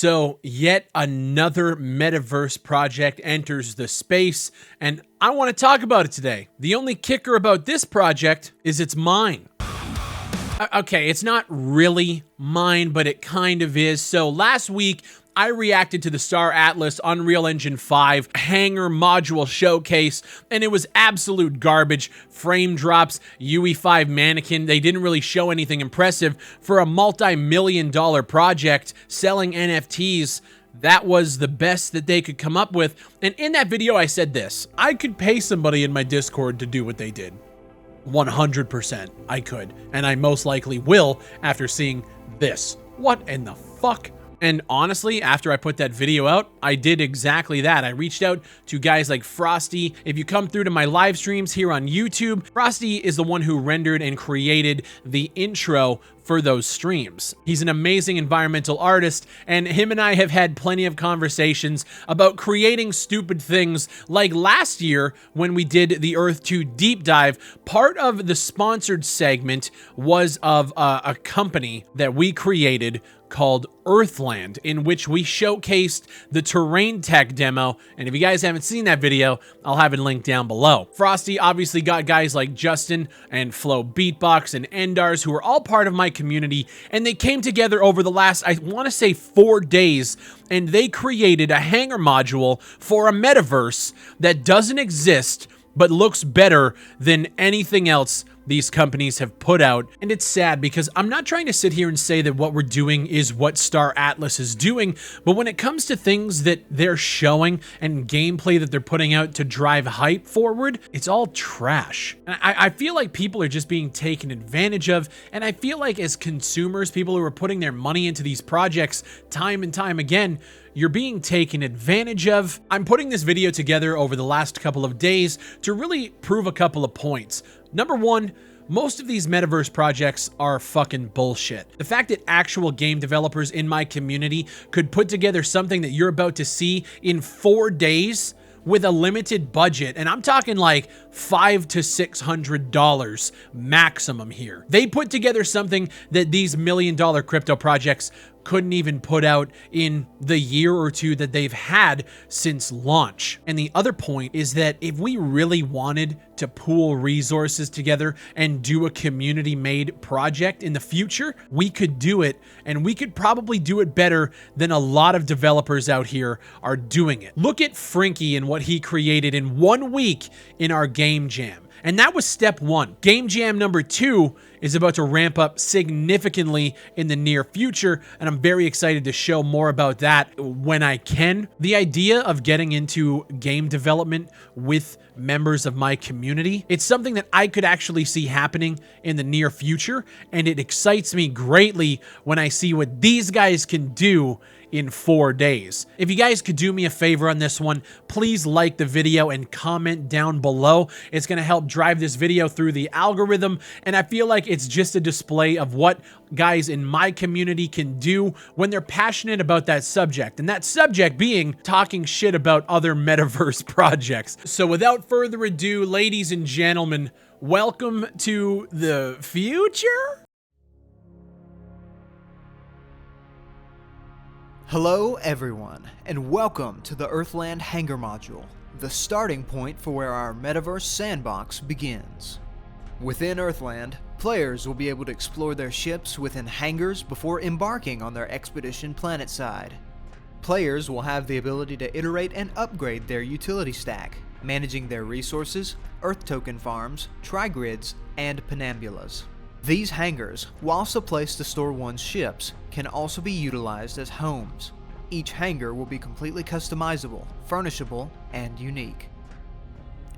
So yet another metaverse project enters the space, and I want to talk about it today. The only kicker about this project is it's mine. Okay, it's not really mine, but it kind of is. So last week, I reacted to the Star Atlas Unreal Engine 5 Hangar Module Showcase, and it was absolute garbage. Frame drops, UE5 mannequin, they didn't really show anything impressive for a multi-million-dollar project selling NFTs. That was the best that they could come up with. And in that video, I said this: I could pay somebody in my Discord to do what they did. 100% I could, and I most likely will after seeing this. What in the fuck? And honestly, after I put that video out, I did exactly that. I reached out to guys like Frosty. If you come through to my live streams here on YouTube, Frosty is the one who rendered and created the intro for those streams. He's an amazing environmental artist, and him and I have had plenty of conversations about creating stupid things. Like last year when we did the Earth 2 deep dive, part of the sponsored segment was of a company that we created called Earthland, in which we showcased the terrain tech demo. And if you guys haven't seen that video, I'll have it linked down below. Frosty obviously got guys like Justin and Flow Beatbox and Endars, who are all part of my community, and they came together over the last, I want to say, 4 days, and they created a hangar module for a metaverse that doesn't exist but looks better than anything else these companies have put out. And it's sad because I'm not trying to sit here and say that what we're doing is what Star Atlas is doing, but when it comes to things that they're showing and gameplay that they're putting out to drive hype forward, it's all trash. And I feel like people are just being taken advantage of, and I feel like as consumers, people who are putting their money into these projects time and time again, you're being taken advantage of. I'm putting this video together over the last couple of days to really prove a couple of points. Number one, most of these metaverse projects are fucking bullshit. The fact that actual game developers in my community could put together something that you're about to see in 4 days with a limited budget, and I'm talking like $500 to $600 maximum here. They put together something that these million-dollar crypto projects couldn't even put out in the year or two that they've had since launch. And the other point is that if we really wanted to pool resources together and do a community-made project in the future, we could do it, and we could probably do it better than a lot of developers out here are doing it. Look at Frankie and what he created in 1 week in our game jam. And that was step one. Game Jam number 2 is about to ramp up significantly in the near future, and I'm very excited to show more about that when I can. The idea of getting into game development with members of my community, it's something that I could actually see happening in the near future, and it excites me greatly when I see what these guys can do in 4 days. If you guys could do me a favor on this one, please like the video and comment down below. It's going to help drive this video through the algorithm, and I feel like it's just a display of what guys in my community can do when they're passionate about that subject, and that subject being talking shit about other metaverse projects. So without further ado, ladies and gentlemen, welcome to the future? Hello everyone, and welcome to the Earthland Hangar Module, the starting point for where our metaverse sandbox begins. Within Earthland, players will be able to explore their ships within hangars before embarking on their expedition planetside. Players will have the ability to iterate and upgrade their utility stack, managing their resources, Earth token farms, trigrids, and penambulas. These hangars, whilst a place to store one's ships, can also be utilized as homes. Each hangar will be completely customizable, furnishable, and unique.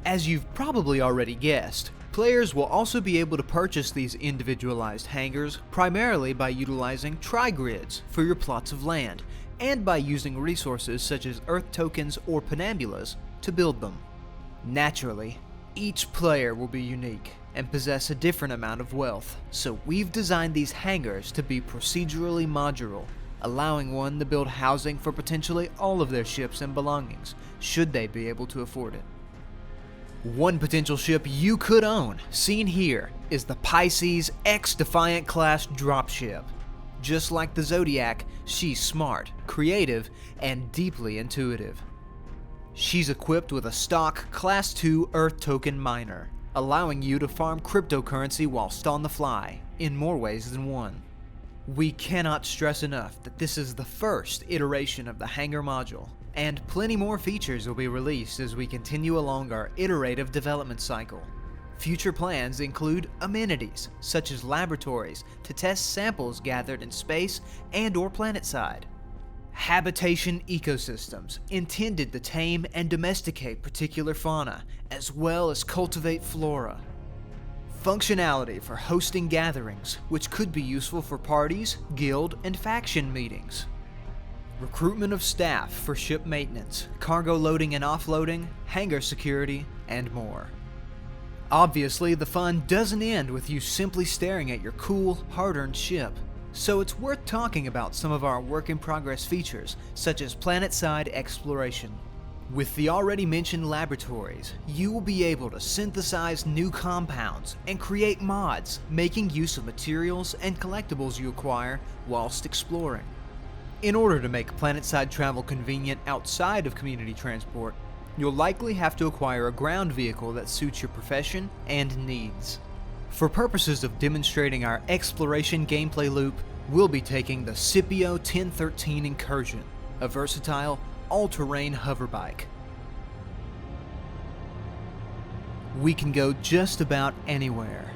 As you've probably already guessed, players will also be able to purchase these individualized hangars primarily by utilizing trigrids for your plots of land, and by using resources such as Earth tokens or penambulas to build them. Naturally, each player will be unique and possess a different amount of wealth, so we've designed these hangars to be procedurally modular, allowing one to build housing for potentially all of their ships and belongings, should they be able to afford it. One potential ship you could own, seen here, is the Pisces X Defiant class dropship. Just like the Zodiac, she's smart, creative, and deeply intuitive. She's equipped with a stock Class 2 Earth Token Miner, allowing you to farm cryptocurrency whilst on the fly, in more ways than one. We cannot stress enough that this is the first iteration of the Hangar module, and plenty more features will be released as we continue along our iterative development cycle. Future plans include amenities, such as laboratories to test samples gathered in space and/or planetside. Habitation ecosystems intended to tame and domesticate particular fauna, as well as cultivate flora. Functionality for hosting gatherings, which could be useful for parties, guild, and faction meetings. Recruitment of staff for ship maintenance, cargo loading and offloading, hangar security, and more. Obviously, the fun doesn't end with you simply staring at your cool, hard-earned ship. So it's worth talking about some of our work-in-progress features, such as planetside exploration. With the already mentioned laboratories, you will be able to synthesize new compounds and create mods, making use of materials and collectibles you acquire whilst exploring. In order to make planetside travel convenient outside of community transport, you'll likely have to acquire a ground vehicle that suits your profession and needs. For purposes of demonstrating our exploration gameplay loop, we'll be taking the Scipio 1013 Incursion, a versatile, all-terrain hoverbike. We can go just about anywhere,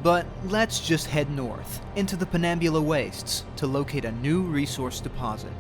but let's just head north, into the Penambula Wastes, to locate a new resource deposit.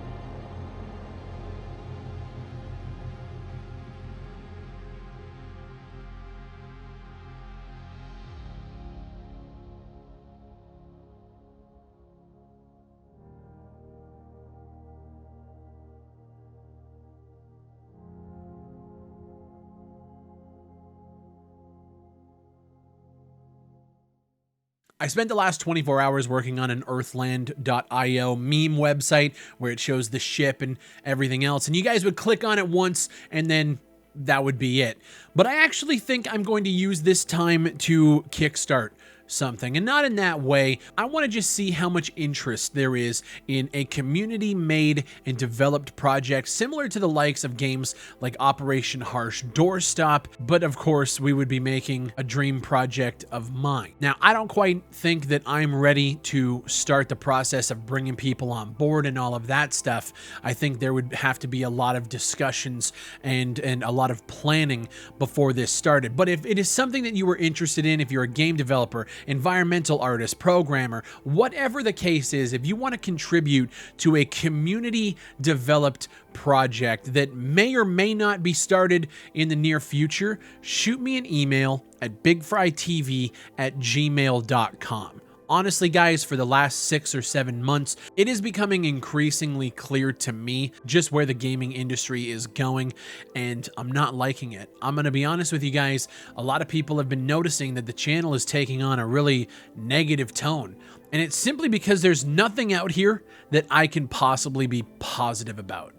I spent the last 24 hours working on an Earthland.io meme website where it shows the ship and everything else, and you guys would click on it once and then that would be it. But I actually think I'm going to use this time to kickstart something, and not in that way. I want to just see how much interest there is in a community made and developed project similar to the likes of games like Operation Harsh Doorstop, but of course we would be making a dream project of mine. Now, I don't quite think that I'm ready to start the process of bringing people on board and all of that stuff. I think there would have to be a lot of discussions and a lot of planning before this started. But if it is something that you were interested in, if you're a game developer, environmental artist, programmer, whatever the case is, if you want to contribute to a community developed project that may or may not be started in the near future, shoot me an email at bigfrytv@gmail.com. Honestly, guys, for the last 6 or 7 months, it is becoming increasingly clear to me just where the gaming industry is going, and I'm not liking it. I'm going to be honest with you guys, a lot of people have been noticing that the channel is taking on a really negative tone, and it's simply because there's nothing out here that I can possibly be positive about.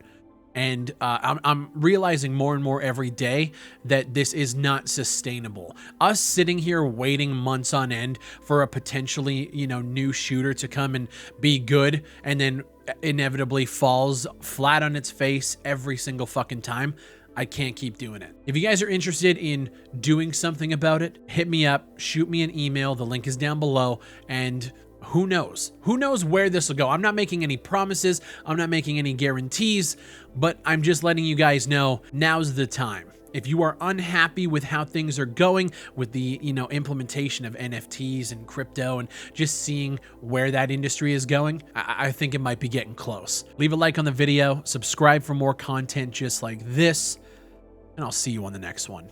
And I'm realizing more and more every day that this is not sustainable. Us sitting here waiting months on end for a potentially, new shooter to come and be good and then inevitably falls flat on its face every single fucking time. I can't keep doing it. If you guys are interested in doing something about it, hit me up, shoot me an email. The link is down below, and who knows? Who knows where this will go? I'm not making any promises. I'm not making any guarantees, but I'm just letting you guys know now's the time. If you are unhappy with how things are going with the, implementation of NFTs and crypto and just seeing where that industry is going, I think it might be getting close. Leave a like on the video, subscribe for more content just like this, and I'll see you on the next one.